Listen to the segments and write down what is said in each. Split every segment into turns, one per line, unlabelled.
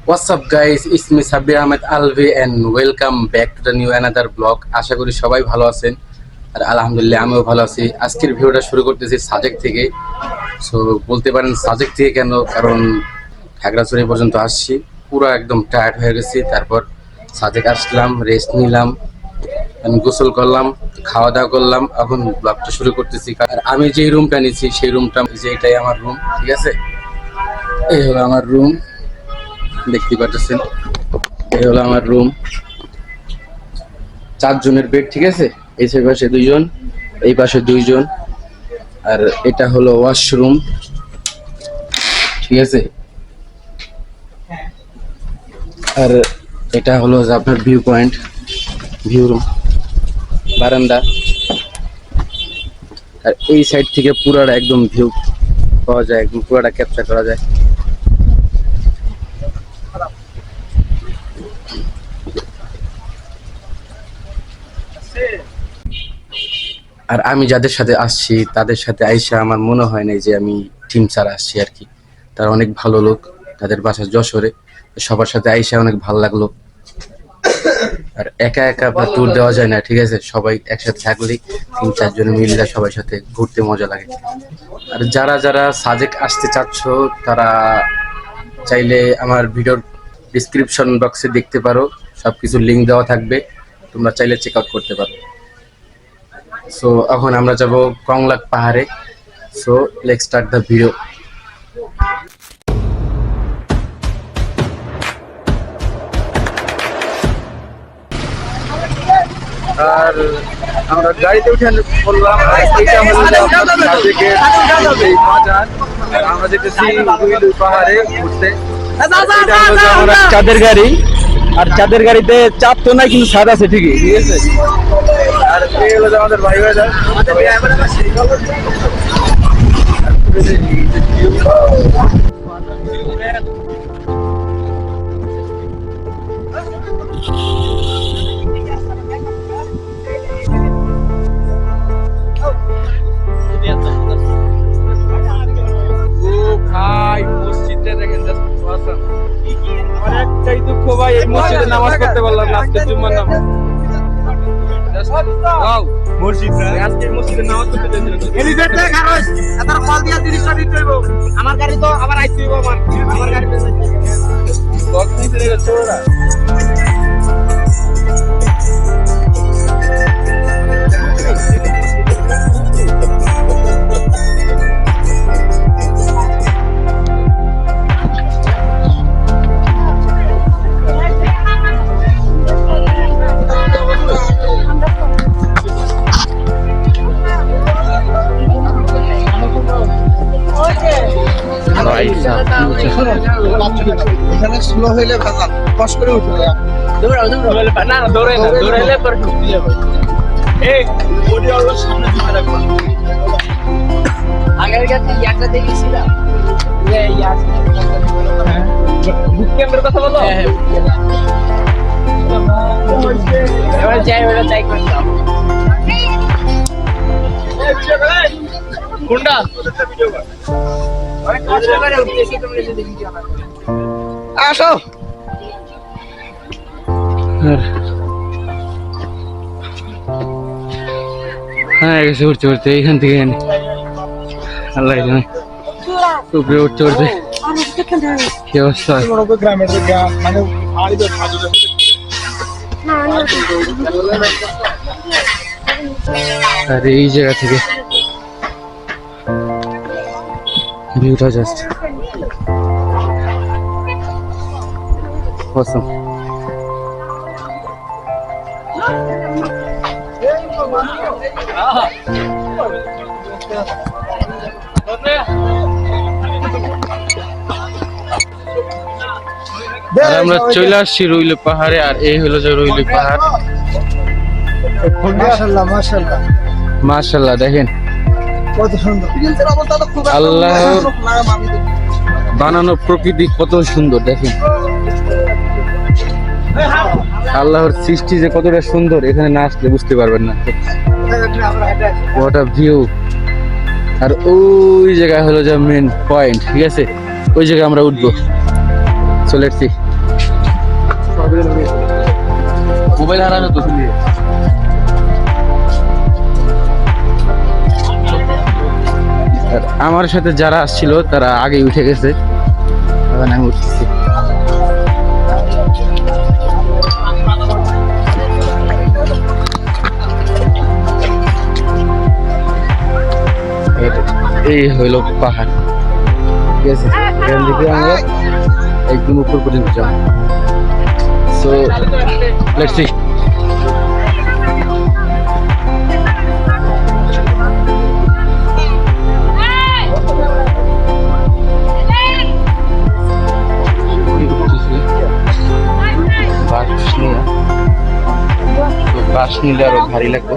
What's up guys, it's me Sabir Ahmed Alvi and welcome back to the new another vlog. আশা করি সবাই ভালো আছেন আর আলহামদুলিল্লাহ আমিও ভালো আছি। আজকের ভিডিওটা শুরু করতেছি সাজেক থেকে। সো বলতে পারেন সাজেক থেকে কেন, কারণ খাগড়াছড়ি পর্যন্ত আসছি, পুরো একদম টায়ার্ড হয়ে গেছি। তারপর সাজেক আসলাম, রেস্ট নিলাম, গোসল করলাম, খাওয়া দাওয়া করলাম, এখন ব্লগটা শুরু করতেছি। আর আমি যেই রুমটা নিচ্ছি সেই রুমটা যে এটাই আমার রুম, ঠিক আছে? এই হলো আমার রুম, দেখতে পাচ্ছেন, এই হলো আমার রুম। 4 জনের বেড, ঠিক আছে? এই পাশে 2 জন, এই পাশে 2 জন, আর এটা হলো ওয়াশরুম, ঠিক আছে? আর এটা হলো যে আপনার ভিউ পয়েন্ট, ভিউ রুম, বারান্দা। আর এই সাইড থেকে পুরাটা একদম ভিউ পাওয়া যায়, একদম পুরাটা ক্যাপচার করা যায়। আর আমি যাদের সাথে আসছি তাদের সাথে আইসা আমার মনে হয় না যে আমি টিম ছাড়া আসছি আর কি। তারা অনেক ভালো লোক, তাদের বাসা যশোরে। সবার সাথে আইসা অনেক ভালো লাগলো। আর একা একা বা ট্যুর দেওয়া যায় না, ঠিক আছে? সবাই একসাথে থাকলেই 3-4 জন মিলে সবার সাথে ঘুরতে মজা লাগে। আর যারা যারা সাজেক আসতে চাচ্ছ তারা চাইলে আমার ভিডিওর ডিসক্রিপশন বক্সে দেখতে পারো, সবকিছু লিঙ্ক দেওয়া থাকবে, তোমরা চাইলে চেক আউট করতে পারো। সো এখন আমরা যাব কংলাক পাহাড়ে। So let's start the video. আর আমরা গাড়িতে উঠে বললাম এটা হলো সাজেকের এই বাজার, আর আমরা যেতেছি রুইলু পাহাড়ে ঘুরতে। এটা হলো যে আমরা চাঁদের গাড়ি, আর চাঁদের গাড়িতে চাপ তো নাই কিন্তু ছাদ আছে ঠিকই, ঠিক আছে? আর এই হলো যে আমাদের ভাই ভাইরা। ভাই মসজিদটা দেখেন, অনেকটাই দুঃখ ভাই, এই মসজিদে নামাজ পড়তে পারলাম না আজকে, জুম্মার নামাজ।
আমার গাড়ি তো আবার আইতে হইব, আমার গাড়ি
এখানে স্লো হইলে ভালো, কষ্ট করে উঠবে।
না দৌড়াইলে পরে ঢুকতে যাবে। এই বডি অলওয়েজ সামনে দিকে রাখবা। আগের গাড়ি ইয়াটা দেখেছিলাম, এই ইয়াস বুক ক্যামেরার কথা বলো। এবার যাই ওটা চাই করতাম। কোনটা ভিডিও কর, আমি কষ্ট করে উঠতেছি, তোমরা যদি ভিডিও না করো।
আসো।
হ্যাঁ গেছে উঠতে উঠতে, এইখান থেকে আল্লাহ জানে উপরে উঠতে উঠতে কি অবস্থা।
গ্রামের মানে
আর এই জায়গা থেকে ভিউটা জাস্ট অসম। আর আমরা চলে আসছি রুইলু পাহাড়ে, আর এই হলো যে রুইলু পাহাড়।
মাশাআল্লাহ মাশাআল্লাহ
মাশাআল্লাহ, দেখেন
কত সুন্দর।
আল্লাহর বানানো প্রকৃতি কত সুন্দর, দেখেন আল্লাহর সৃষ্টি যে কতটা সুন্দর, এখানে না আসলে বুঝতে পারবেন না। What a view. আর ওই জায়গায় হলো যে মেন পয়েন্ট, ঠিক আছে? ওই জায়গায় আমরা উঠবো। So let's see.
মোবাইল হারানো তো তুমি
আর আমার সাথে যারা আসছিল তারা আগে উঠে গেছে, এখন আমি উঠতেছি। এই হইলো পাহাড়, ঠিক আছে? এখান থেকে আমরা একদম উপর পর্যন্ত যাব। So let's see. বাস নিলে আরো ভারী লাগবে।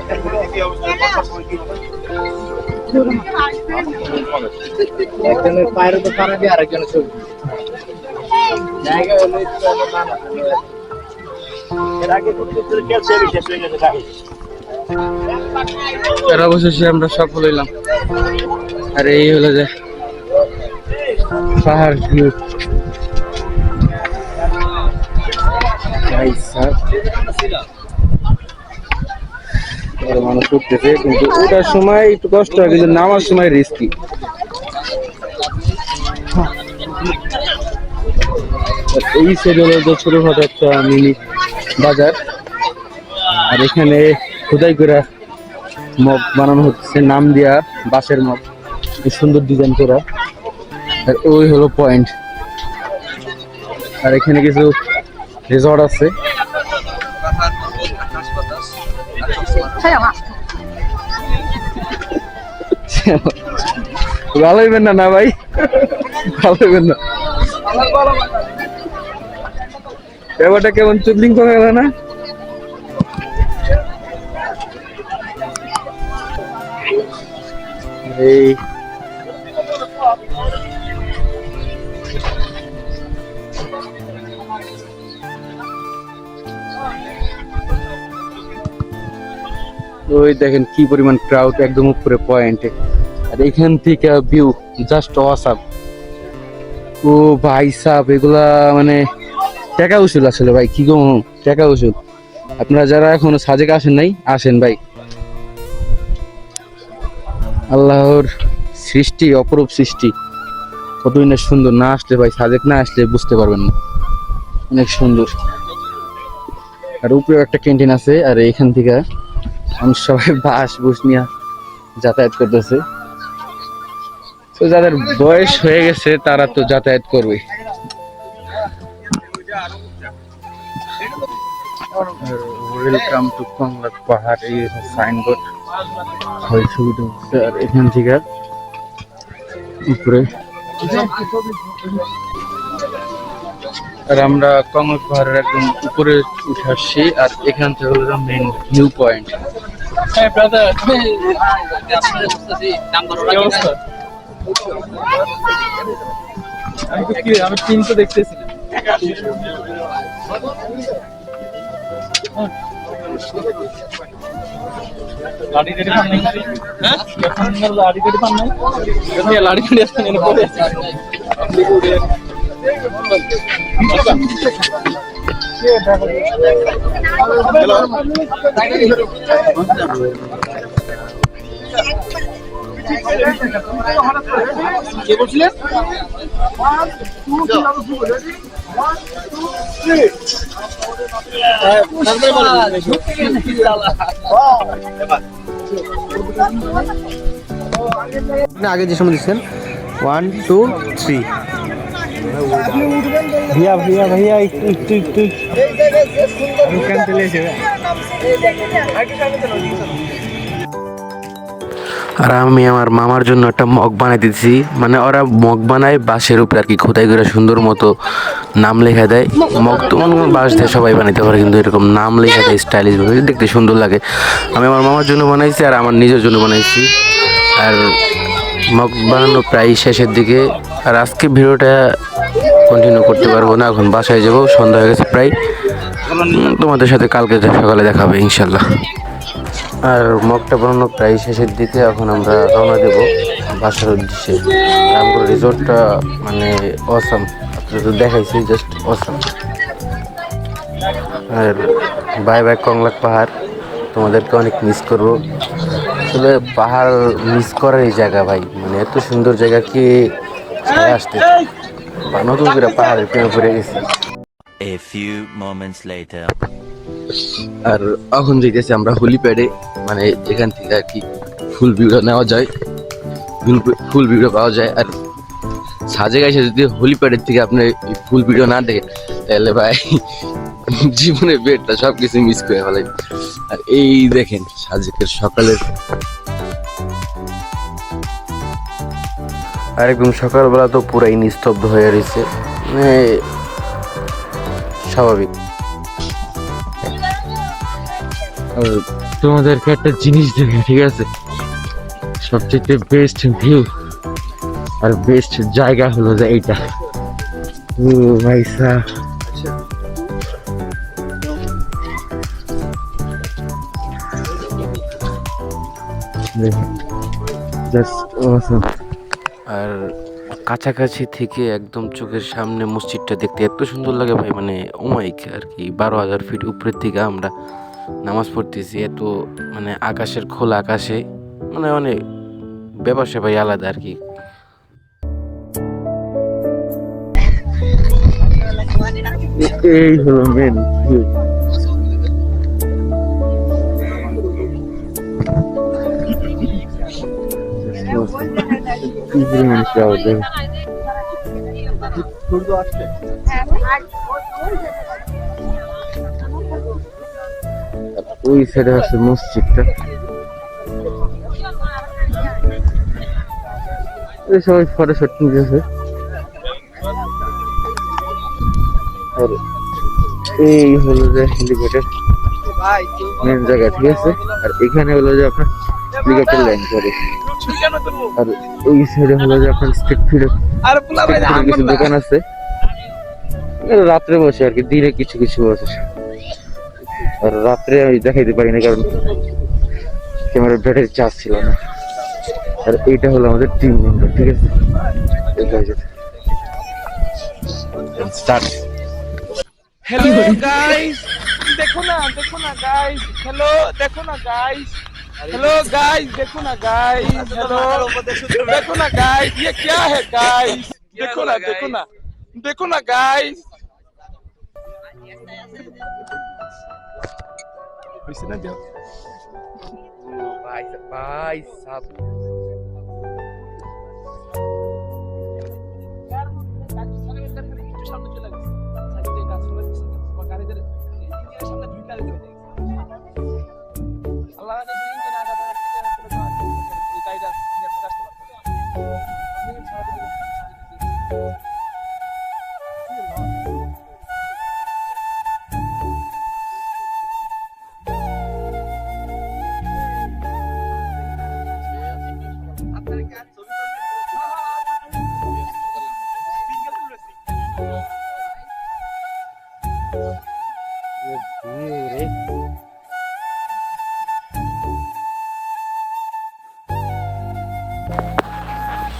একজনের পায়ের উপর পাড়া দিয়ে আরেকজনের ছবি জায়গা হলো এর অবশেষে আমরা সফল হইলাম। আর এই হলো যে পাহাড় ভিউ। মানুষ উঠতেছে, কিন্তু ওটার সময় একটু কষ্ট হয়, কিন্তু নামার সময় রিস্কি। এই সাইডে হলো যে ছোটখাটো একটা মিনি বাজার, আর এখানে খোদাই করে মগ বানানো হচ্ছে, নাম দিয়া বাঁশের মগ, সুন্দর ডিজাইন করা। আর ওই হলো পয়েন্ট। আর এখানে কিছু রিসর্ট আছে। ভালো হইবেন না ভাই, ভালো হইবেন না। ব্যাপারটা কেমন চুদলিং করে গেল না? এই ওই দেখেন কি পরিমাণ ক্রাউড একদম উপরে পয়েন্টে। আর এখান থেকে ভিউ জাস্ট অসাম। ও ভাই সাহেব, এগুলা মানে টাকা উসুল আসলে ভাই, কি গো টাকা উসুল। আপনারা যারা এখনো সাজেক আসেন নাই, আসেন ভাই। আল্লাহর সৃষ্টি, অপরূপ সৃষ্টি, কতই না সুন্দর। না আসলে ভাই, সাজেক না আসলে বুঝতে পারবেন না, অনেক সুন্দর। আর উপরে একটা ক্যান্টিন আছে। আর এখান থেকে আমি সবাই বাস বুস নিয়ে যাতায়াত করতেছে। তো যাদের বয়স হয়ে গেছে তারা তো যাতায়াত করবে। ওয়েলকাম টু কংলা পাহাড়, এই সাইনবোর্ড হয় ছবিটা উঠছে। আর এখান থেকে উপরে, আর আমরা কংলা পাহাড়ের একদম উপরে উঠে আসছি। আর এখান থেকে হলো মেইন ভিউ পয়েন্ট।
আমি তিনটে দেখতেছি। লাড়ি কেটে পান নাই? হ্যাঁ, লাড়ি কেটে পান নাই? লাড়ি কেটে আসতে নেই পড়ে আছে। কে বলছিলেন?
আগে যে সময় দিচ্ছেন 1 2 3 भैया भैया भैया একটু চলে যাবে।
আর আমি আমার মামার জন্য একটা মগ বানাই দিচ্ছি। মানে ওরা মগ বানায় বাঁশের উপরে আর কি, খোদাই করে সুন্দর মতো নাম লেখা দেয়। মগ তো মনে বাঁশ দিয়ে সবাই বানাইতে পারে, কিন্তু এরকম নাম লেখা দেয় স্টাইলিশ ভাবে, দেখতে সুন্দর লাগে। আমি আমার মামার জন্য বানাইছি আর আমার নিজের জন্য বানাইছি। আর মগ বানানো প্রায় শেষের দিকে। আর আজকে ভিডিওটা কন্টিনিউ করতে পারবো না, এখন বাসায় যাবো, সন্ধ্যা হয়ে গেছে প্রায়। তোমাদের সাথে কালকে সকালে দেখা হবে ইনশাল্লাহ। আর মগটা বানানো প্রায় শেষের দিকে, এখন আমরা রওনা দেব বাসার উদ্দেশ্যে। রামপুর রিসোর্টটা মানে অসাম, আপনাদের তো দেখাইছি, জাস্ট অসাম। আর বাই বাই কংলাক পাহাড়, তোমাদেরকে অনেক মিস করবো। আসলে পাহাড় মিস করার এই জায়গা ভাই, মানে এত সুন্দর জায়গা কি ছাড়া আসতে বা নতুন করে পাহাড়ের প্রেমে পড়ে গেছি।
A few moments later.
আর এখন যেতেছি আমরা হেলিপ্যাডে, মানে এখান থেকে আর কি ফুল ভিউটা নেওয়া যায়, ফুল ভিউটা পাওয়া যায়। আর সাজে গাইছে যদি হেলিপ্যাডের থেকে আপনি ফুল ভিডিও না দেখেন তাহলে ভাই জীবনে বেডটা সব কিছু মিস করে ফেলেন। আর এই দেখেন সাজেকের সকালের, আর একদম সকালবেলা তো পুরাই নিস্তব্ধ হয়ে রয়েছে, মানে স্বাভাবিক। আর তোমাদেরকে একটা জিনিস দেখে, ঠিক আছে, সবচেয়ে বেস্ট ভিউ আর বেস্ট জায়গা হলো যে এইটা। ও ভাই সাহ, জাস্ট অসাম। আর কাছাকাছি থেকে একদম চোখের সামনে মসজিদটা দেখতে এত সুন্দর লাগে ভাই, মানে ওমাইক আর কি 12,000 ফিট উপরের থেকে আমরা নামাজ পড়তেছি, এত মানে আকাশের খোলা আকাশে, মানে অনেক ব্যাপার ভাই আলাদা আর কি। এই হলো মেন ভিউ। ওই সাইডে আছে মসজিদটা, সবাই ফটো শট নিতেছে। আর এই হলো যে হেলিপ্যাডের মেন জায়গা, ঠিক আছে। আর এখানে হলো যে আপনার হেলিকপ্টার ল্যান্ড করে। আর ওই সাইডে হলো যে আপনার স্ট্রিট ফুডের কিছু দোকান আছে, রাত্রে বসে আর কি, দিনে কিছু কিছু বসে। আর রাত্রে আমি দেখাইতে পারি না কারণ ক্যামেরার ব্যাটারি চার্জ ছিল না। আর এইটা হলো আমাদের টিম মেম্বার, ঠিক আছে। স্টার্ট।
हेलो गाइस, देखो ना गाइस, हेलो देखो ना गाइस, हेलो गाइस देखो ना गाइस, हेलो देखो ना गाइस, ये क्या है गाइस, देखो ना गाइस। वैसे ना देखो
भाई साहब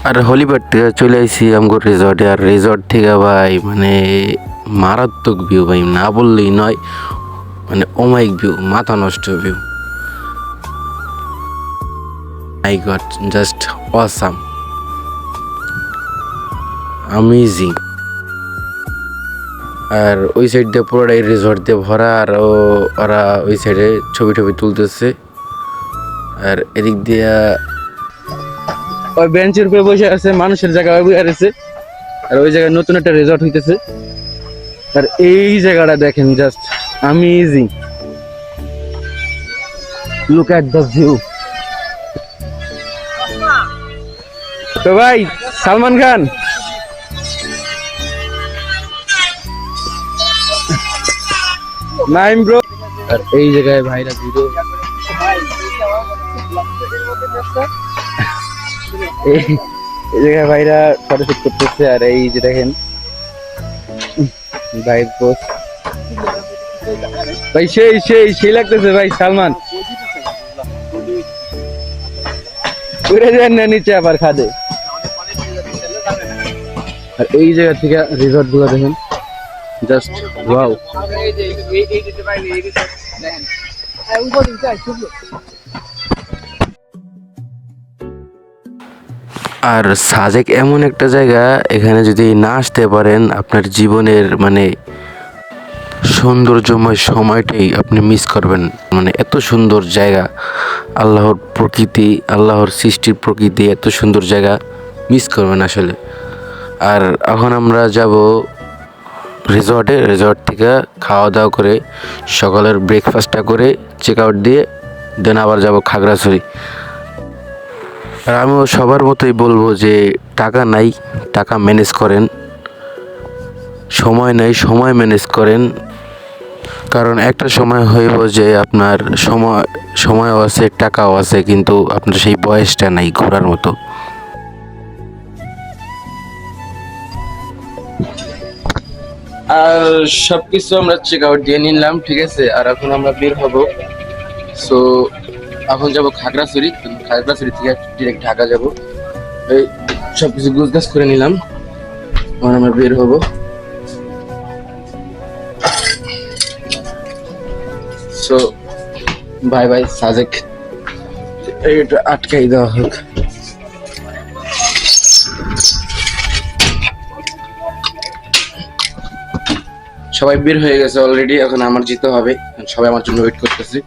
আর হলিপ্যাড থেকে চলে আসছি আমগো রিসর্টে। আর রিসর্ট থেকে ভাই মানে মারাত্মক ভিউ ভাই, না বললেই নয়, মানে অমাইক ভিউ, মাথা নষ্ট view. I got just awesome, amazing. আর ওই সাইড দিয়ে পুরোটাই রিসর্ট দিয়ে ভরা, আর ওরা ওই সাইডে ছবি টবি তুলতেছে। আর এদিক দিয়ে ওই বেঞ্চের উপরে বসে আছে, মানুষের জায়গায় বসে আছে। আর ওই জায়গায় নতুন একটা রিসর্ট হইতেছে। আর এই জায়গাটা দেখেন, just amazing. Look at the view. তো ভাই সালমান খান, নাইম ব্রো। আর এই জায়গায় ভাইরা ভিডিও, এই জায়গায় ভাইরা ফটো শুট করতেছে। আর এই যে দেখেন ভাই পোস্ট, ভাই সেই লাগতেছে ভাই সালমান। উড়ে যান না নিচে আবার খাদে। আর এই জায়গা থেকে রিসর্ট গুলো দেখেন, জাস্ট ওয়াও। আর সাজেক এমন একটা জায়গা, এখানে যদি না আসতে পারেন আপনার জীবনের মানে সৌন্দর্যময় সময়টাই আপনি মিস করবেন। মানে এত সুন্দর জায়গা, আল্লাহর প্রকৃতি, আল্লাহর সৃষ্টির প্রকৃতি, এত সুন্দর জায়গা মিস করবেন আসলে। আর এখন আমরা যাব রিসর্টে, রিসর্ট থেকে খাওয়া দাওয়া করে সকালের ব্রেকফাস্টটা করে চেক আউট দিয়ে দেন আবার যাব খাগড়াছড়ি। আর আমিও সবার মতোই বলবো যে টাকা নাই, টাকা ম্যানেজ করেন, সময় নাই, সময় ম্যানেজ করেন। কারণ একটা সময় হইব যে আপনার সময়ও আছে, টাকাও আছে, কিন্তু আপনার সেই বয়সটা নাই ঘোরার মতো। আর সবকিছু আমরা চেক আউট দিয়ে নিলাম, ঠিক আছে। আর এখন আমরা বের হব। সো এখন যাব খাগড়াছড়ি, খাগড়াছড়ি থেকে ডিরেক্ট ঢাকা যাব। এই সবকিছু গুছগাছ করে নিলাম, এখন আমরা বের হব। সো বাই বাই সাজেক, এইটা আটকাই দেওয়া হোক। সবাই বের হয়ে গেছে অলরেডি, এখন আমার যেতে হবে, সবাই আমার জন্য ওয়েট করতেছে।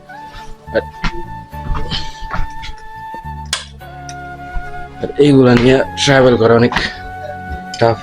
আর এইগুলা নিয়ে ট্রাভেল করা অনেক টাফ।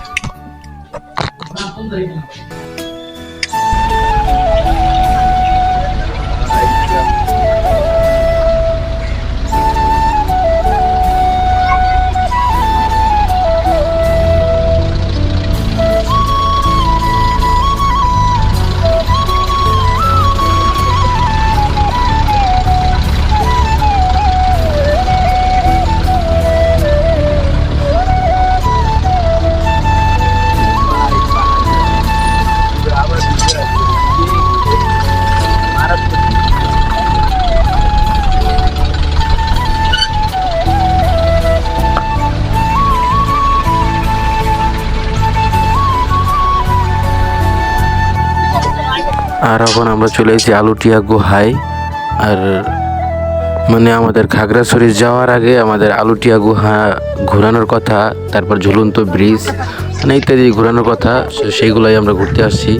আর এখন আমরা চলে এসেছি আলুটিয়া গুহায়। আর মানে আমাদের খাগড়াছড়ি যাওয়ার আগে আমাদের আলুটিয়া গুহা ঘোরানোর কথা, তারপর ঝুলন্ত ব্রিজ মানে ইত্যাদি ঘোরানোর কথা, সেইগুলোই আমরা ঘুরতে আসছি।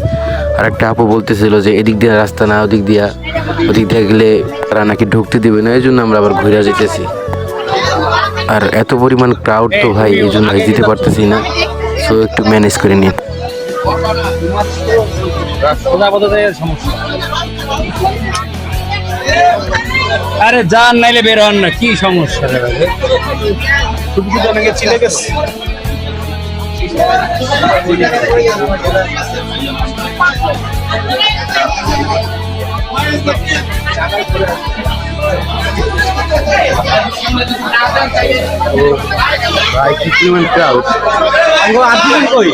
আর একটা আপু বলতেছিল যে এদিক দিয়ে রাস্তা না, ওদিক দিয়ে গেলে তারা নাকি ঢুকতে দিবে না, এই জন্য আমরা আবার ঘুরে যেতেছি। আর এত পরিমাণ ক্রাউড তো ভাই, এই জন্য যেতে পারতেছি না, সো একটু ম্যানেজ করে নিন।
আরে যান, নাইলে বের হন না, কি সমস্যা রে ভাই? তুমি তো অনেকে চিনে গেছে।
ভাই কি পরিমাণ ক্রাউড!
আমগো আদিন কই?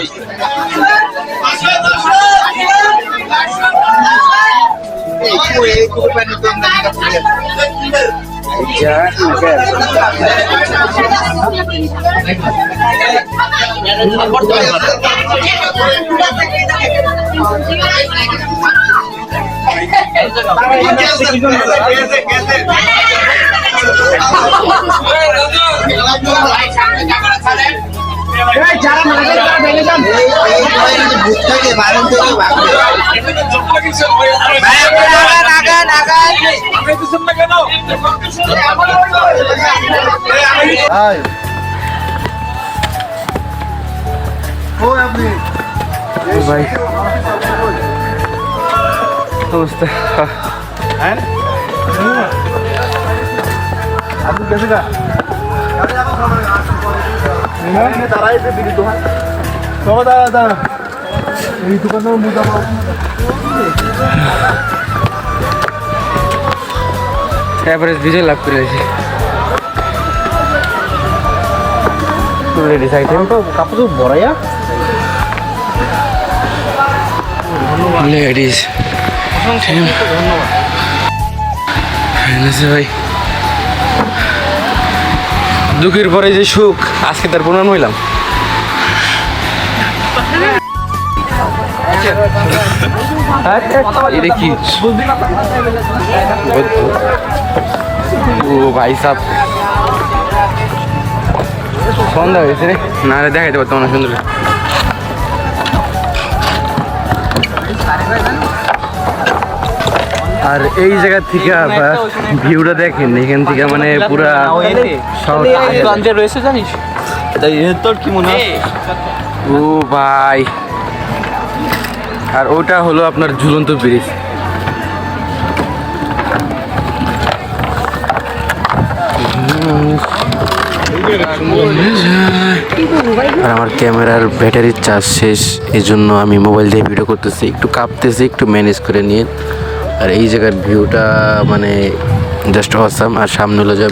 ভাই অবস্থা এভারেজ বিজয় লাভ করে আছে।
কাপড় বড়াইয়া
লেডিস ভাই, দুঃখের পরে যে সুখ, আজকে তার প্রমাণ হইলাম। এটা কি ও ভাই সাহ সন্ধ্যা হয়েছে রে না রে দেখাইতে পারতাম না সুন্দর আর এই জায়গা থেকে ভিউটা দেখেন এখান থেকে মানে পুরা শহর
রয়েছে জানিস তোর কি মনে হয়
ও ভাই আর ওটা হলো আপনার ঝুলন্ত ব্রিজ আর আমার ক্যামেরার ব্যাটারির চার্জ শেষ এই জন্য আমি মোবাইল দিয়ে ভিডিও করতেছি একটু কাঁপতেছি একটু ম্যানেজ করে নিয়ে আর এই জায়গার ভিউটা মানে জাস্ট অসাম আর সামনে হলো যে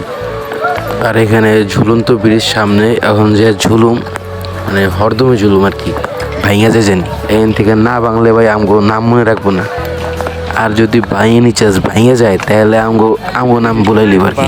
আর এখানে ঝুলন্ত ব্রিজ সামনে এখন যে ঝুলুম মানে হরদমে ঝুলুম আর কি ভাইয়া যে জানি এখান থেকে না বাংলে ভাই আমগো নাম মনে রাখবো না আর যদি বাইনি চাষ ভাইয়া যায় তাহলে আমগো নাম বলে লিব আর কি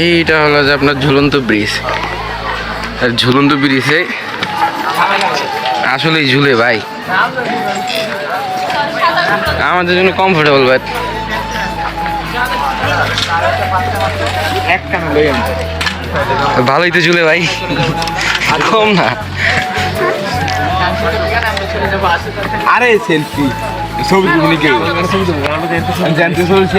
এইটা হলো যে আপনার ঝুলন্ত ব্রিজ আর ঝুলন্ত ব্রিজে আসলেই ঝুলে ভাই আমাদের জন্য কমফোর্টেবল ভাই ভালোই তো ঝুলে ভাই কম না
আরে সেলফি ছবি তুলি কেউ জানতে চলছে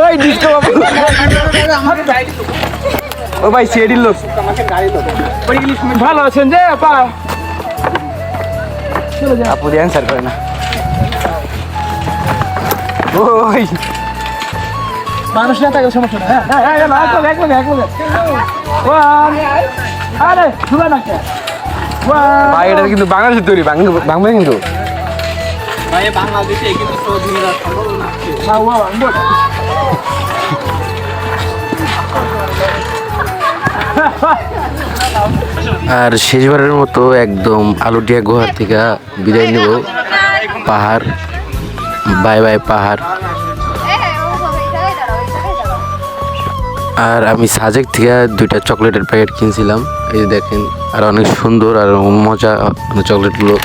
ওই ডিস্কো ও ভাই সিএডির লোক ভালো আছেন যে আপা আপু অ্যান্সার করে না ওই
মানুষ না থাকলে সমস্যা না আরে শুনে না
ভাই এটা কিন্তু বাংলাদেশের তৈরি বাংলা কিন্তু আর শেষবারের মতো একদম আলুটিয়া গুহার থেকে বিদায় নেব পাহাড় বাই বাই পাহাড় আর আমি সাজেক থেকে 2টা চকলেটের প্যাকেট কিনছিলাম এই যে দেখেন আর অনেক সুন্দর আর মজা চকলেটগুলো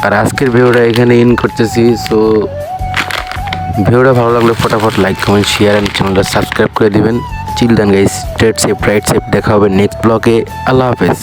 আর আজকের ভিডিওটা এখানে ইন করতেছি সো ভিডিওটা ভালো লাগলে ফটাফট লাইক কমেন্ট শেয়ার অ্যান্ড চ্যানেলটা সাবস্ক্রাইব করে দিবেন children guys straight safe right safe দেখা হবে নেক্সট ব্লগে আল্লাহ হাফেজ